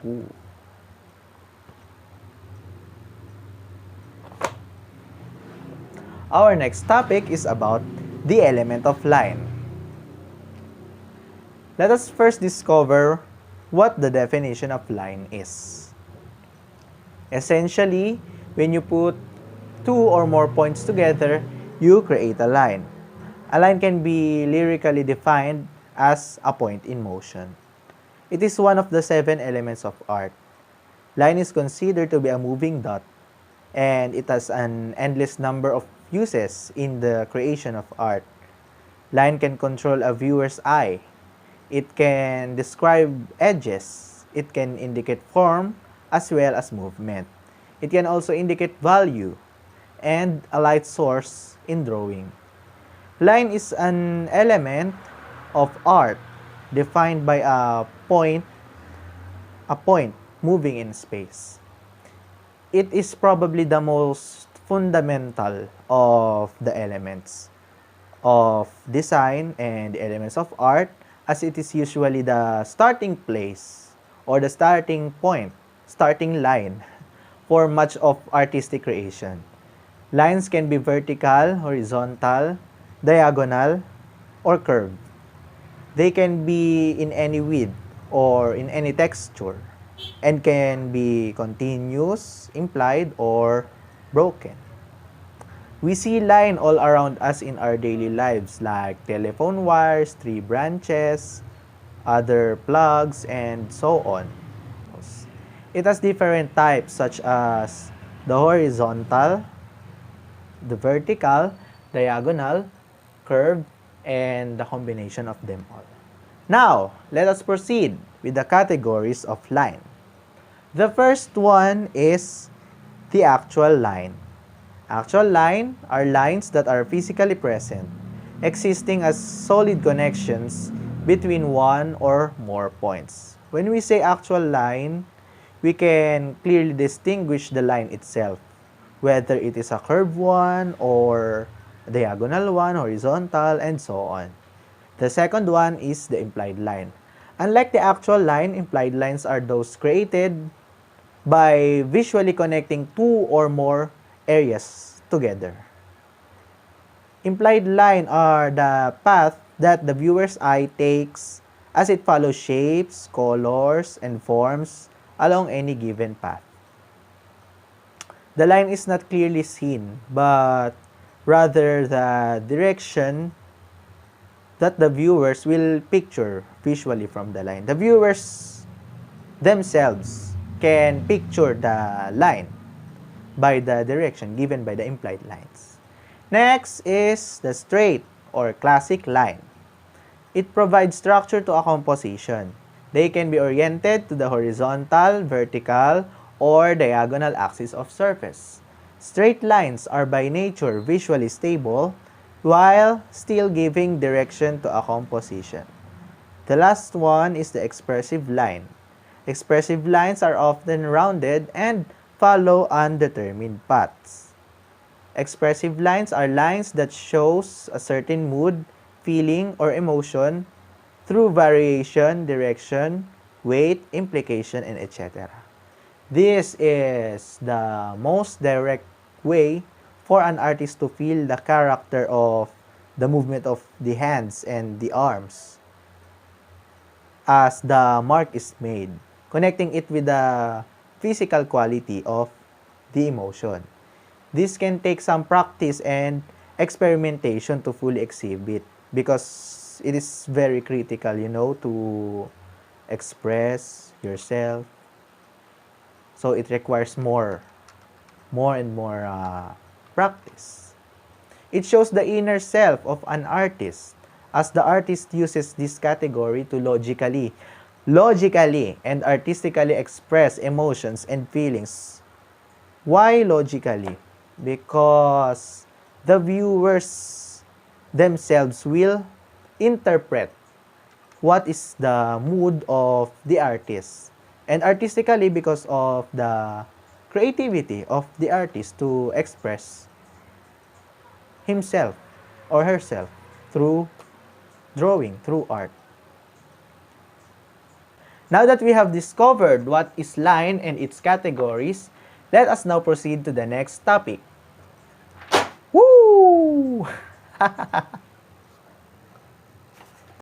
Ooh. Our next topic is about the element of line. Let us first discover what the definition of line is. Essentially, when you put two or more points together, you create a line. A line can be lyrically defined as a point in motion. It is one of the 7 elements of art. Line is considered to be a moving dot, and it has an endless number of uses in the creation of art. Line can control a viewer's eye. It can describe edges. It can indicate form as well as movement. It can also indicate value and a light source in drawing. Line is an element of art defined by a point moving in space. It is probably the most fundamental of the elements of design and the elements of art, as it is usually the starting place or the starting point, starting line for much of artistic creation. Lines can be vertical, horizontal, diagonal, or curved. They can be in any width or in any texture and can be continuous, implied, or broken. We see line all around us in our daily lives like telephone wires, tree branches, other plugs, and so on. It has different types such as the horizontal, the vertical, diagonal, curved, and the combination of them all. Now, let us proceed with the categories of line. The first one is the actual line. Actual line are lines that are physically present, existing as solid connections between one or more points. When we say actual line, we can clearly distinguish the line itself, whether it is a curved one or a diagonal one, horizontal, and so on. The second one is the implied line. Unlike the actual line, implied lines are those created by visually connecting two or more areas together. Implied line are the path that the viewer's eye takes as it follows shapes, colors, and forms along any given path. The line is not clearly seen, but rather the direction that the viewers will picture visually from the line. The viewers themselves can picture the line by the direction given by the implied lines. Next is the straight or classic line. It provides structure to a composition. They can be oriented to the horizontal, vertical, or diagonal axis of surface. Straight lines are by nature visually stable while still giving direction to a composition. The last one is the expressive line. Expressive lines are often rounded and follow undetermined paths. Expressive lines are lines that shows a certain mood, feeling, or emotion through variation, direction, weight, implication, and etc. This is the most direct way for an artist to feel the character of the movement of the hands and the arms as the mark is made, connecting it with the physical quality of the emotion. This can take some practice and experimentation to fully exhibit because it is very critical, to express yourself. So it requires more and more practice. It shows the inner self of an artist as the artist uses this category to logically and artistically express emotions and feelings. Why logically? Because the viewers themselves will interpret what is the mood of the artist. And artistically, because of the creativity of the artist to express himself or herself through drawing, through art. Now that we have discovered what is line and its categories, let us now proceed to the next topic. Woo!